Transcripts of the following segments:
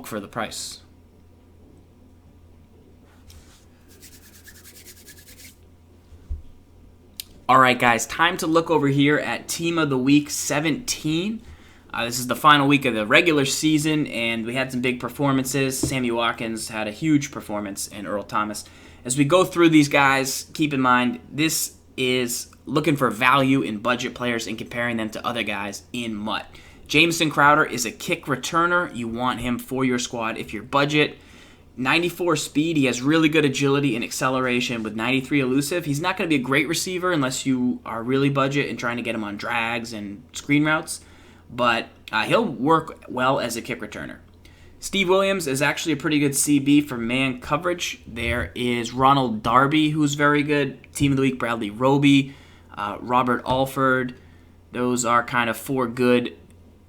milk for the price. All right, guys, time to look over here at Team of the Week 17. This is the final week of the regular season, and we had some big performances. Sammy Watkins had a huge performance, and Earl Thomas. As we go through these guys, keep in mind, this is looking for value in budget players and comparing them to other guys in MUT. Jamison Crowder is a kick returner. You want him for your squad if you're budget. 94 speed, he has really good agility and acceleration with 93 elusive. He's not going to be a great receiver unless you are really budget and trying to get him on drags and screen routes, but he'll work well as a kick returner. Steve Williams is actually a pretty good CB for man coverage. There is Ronald Darby, who's very good. Team of the Week, Bradley Roby, Robert Alford. Those are kind of four good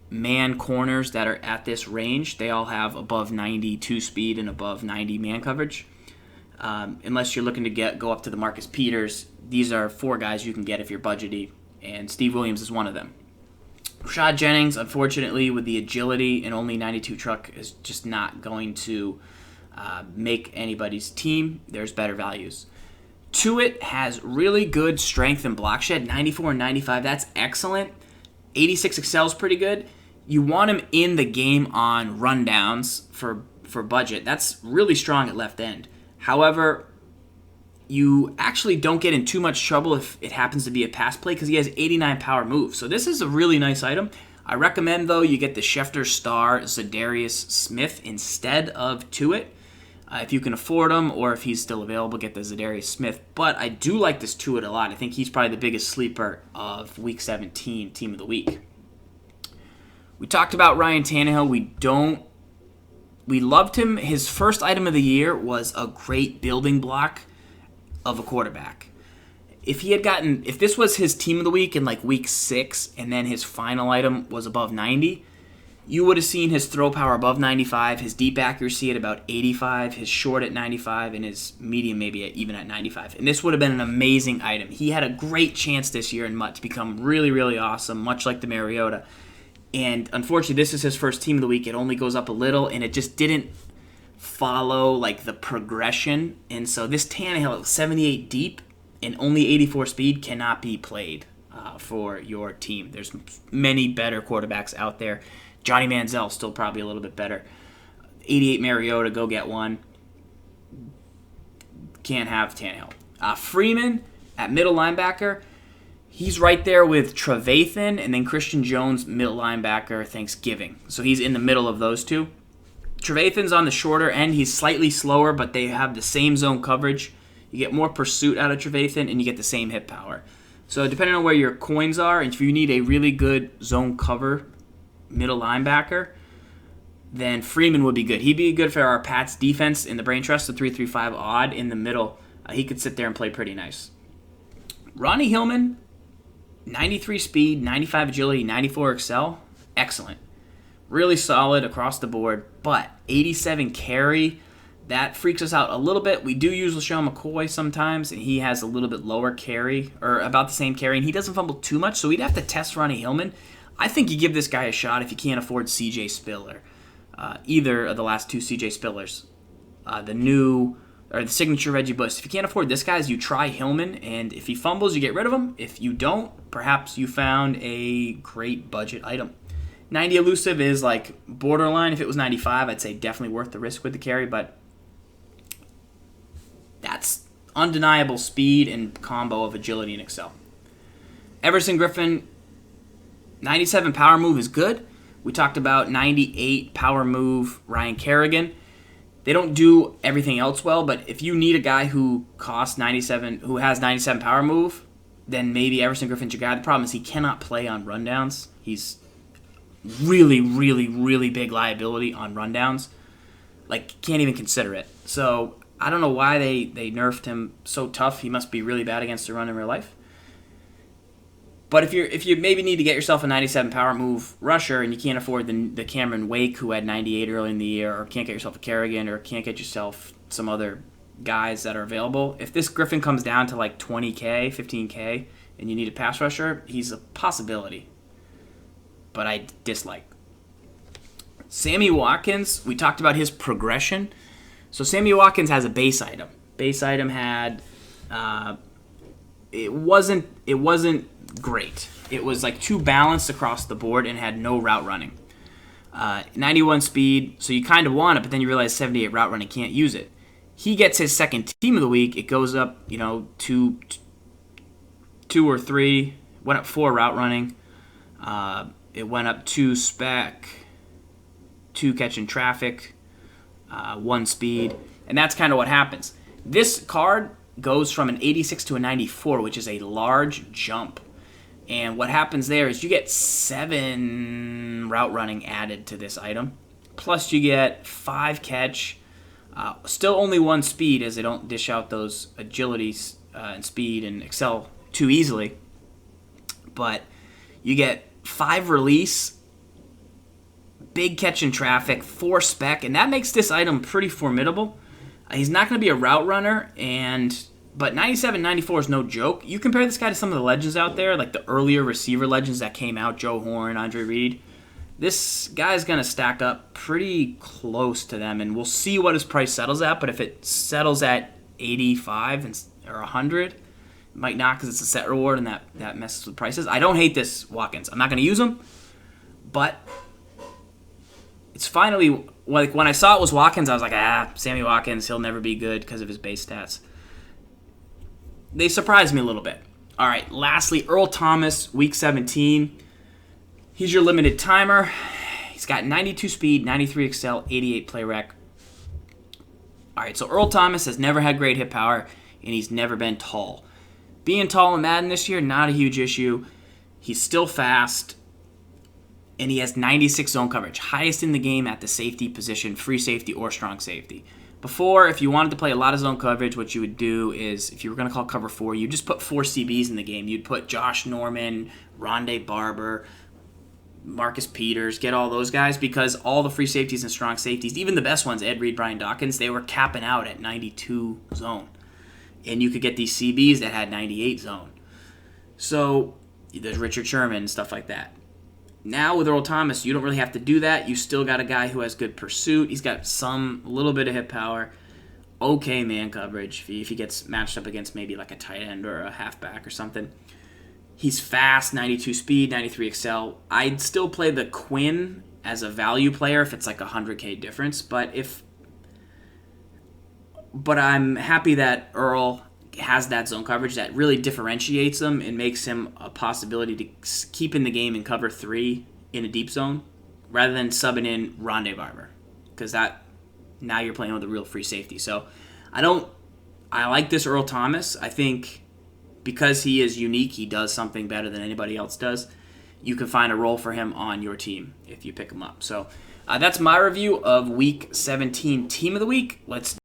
man corners that are at this range. They all have above 92 speed and above 90 man coverage. Unless you're looking to go up to the Marcus Peters, these are four guys you can get if you're budgety, and Steve Williams is one of them. Rashad Jennings, unfortunately, with the agility and only 92 truck, is just not going to make anybody's team. There's better values. Tuitt has really good strength and block shed, 94 and 95. That's excellent. 86 excel is pretty good. You want him in the game on rundowns for budget. That's really strong at left end. However, you actually don't get in too much trouble if it happens to be a pass play because he has 89 power move. So this is a really nice item. I recommend, though, you get the Schefter Star Zadarius Smith instead of Tuitt. If you can afford him or if he's still available, get the Zadarius Smith. But I do like this Tuitt a lot. I think he's probably the biggest sleeper of Week 17, Team of the Week. We talked about Ryan Tannehill. We loved him. His first item of the year was a great building block of a quarterback. If this was his Team of the Week in like Week 6 and then his final item was above 90, you would have seen his throw power above 95, his deep accuracy at about 85, his short at 95, and his medium maybe even at 95. And this would have been an amazing item. He had a great chance this year in MUT to become really, really awesome, much like the Mariota. And unfortunately, this is his first Team of the Week. It only goes up a little, and it just didn't follow like the progression. And so this Tannehill at 78 deep and only 84 speed cannot be played for your team. There's many better quarterbacks out there. Johnny Manziel still probably a little bit better. 88 Mariota, go get one. Can't have Tannehill. Freeman at middle linebacker. He's right there with Trevathan and then Christian Jones, middle linebacker, Thanksgiving. So he's in the middle of those two. Trevathan's on the shorter end. He's slightly slower, but they have the same zone coverage. You get more pursuit out of Trevathan, and you get the same hit power. So depending on where your coins are, if you need a really good zone cover middle linebacker, then Freeman would be good. He'd be good for our Pats defense in the brain trust, the 3-3-5 odd in the middle. He could sit there and play pretty nice. Ronnie Hillman, 93 speed, 95 agility, 94 excel. Excellent. Really solid across the board, but 87 carry, that freaks us out a little bit. We do use LaShawn McCoy sometimes, and he has a little bit lower carry, or about the same carry, and he doesn't fumble too much, so we'd have to test Ronnie Hillman. I think you give this guy a shot if you can't afford C.J. Spiller. Either of the last two C.J. Spillers. The signature Reggie Bush. If you can't afford this guy, you try Hillman, and if he fumbles, you get rid of him. If you don't, perhaps you found a great budget item. 90 elusive is like borderline. If it was 95, I'd say definitely worth the risk with the carry, but that's undeniable speed and combo of agility and excel. Everson Griffin, 97 power move is good. We talked about 98 power move Ryan Kerrigan. They don't do everything else well, but if you need a guy who costs 97, who has 97 power move, then maybe Everson Griffin's your guy. The problem is he cannot play on rundowns. He's really, really, really big liability on rundowns. Like, can't even consider it. So I don't know why they nerfed him so tough. He must be really bad against the run in real life. But if you maybe need to get yourself a 97 power move rusher and you can't afford the Cameron Wake who had 98 early in the year, or can't get yourself a Kerrigan, or can't get yourself some other guys that are available, if this Griffin comes down to like 20K, 15K, and you need a pass rusher, he's a possibility. But I dislike. Sammy Watkins, we talked about his progression. So Sammy Watkins has a base item. Base item had, it wasn't great. It was like too balanced across the board and had no route running. 91 speed, so you kind of want it, but then you realize 78 route running, can't use it. He gets his second team of the week. It goes up, two or three. Went up 4 route running. It went up 2 spec, 2 catching traffic, 1 speed, and that's kind of what happens. This card goes from an 86 to a 94, which is a large jump. And what happens there is you get 7 route running added to this item. Plus you get 5 catch. Still only 1 speed, as they don't dish out those agilities and speed and excel too easily. But you get 5 release, big catch in traffic, 4 spec, and that makes this item pretty formidable. He's not going to be a route runner, but 97, 94 is no joke. You compare this guy to some of the legends out there, like the earlier receiver legends that came out, Joe Horn, Andre Reed. This guy's going to stack up pretty close to them, and we'll see what his price settles at, but if it settles at 85 or 100, it might not because it's a set reward and that messes with prices. I don't hate this Watkins. I'm not going to use him, but it's finally, like when I saw it was Watkins, I was like, Sammy Watkins, he'll never be good because of his base stats. They surprised me a little bit. All right, lastly, Earl Thomas, week 17. He's your limited timer. He's got 92 speed, 93 excel, 88 play rec. All right, so Earl Thomas has never had great hit power, and he's never been tall. Being tall in Madden this year, not a huge issue. He's still fast, and he has 96 zone coverage, highest in the game at the safety position, free safety or strong safety. Before, if you wanted to play a lot of zone coverage, what you would do is, if you were going to call cover 4, you'd just put 4 CBs in the game. You'd put Josh Norman, Rondé Barber, Marcus Peters, get all those guys, because all the free safeties and strong safeties, even the best ones, Ed Reed, Brian Dawkins, they were capping out at 92 zone. And you could get these CBs that had 98 zone. So there's Richard Sherman and stuff like that. Now with Earl Thomas, you don't really have to do that. You still got a guy who has good pursuit. He's got a little bit of hit power. Okay man coverage if he gets matched up against maybe like a tight end or a halfback or something. He's fast, 92 speed, 93 excel. I'd still play the Quinn as a value player if it's like a 100K difference. But I'm happy that Earl has that zone coverage that really differentiates him and makes him a possibility to keep in the game and cover 3 in a deep zone rather than subbing in Rondé Barber, because now you're playing with a real free safety. So I like this Earl Thomas. I think because he is unique, he does something better than anybody else does. You can find a role for him on your team if you pick him up. So that's my review of Week 17 Team of the Week. Let's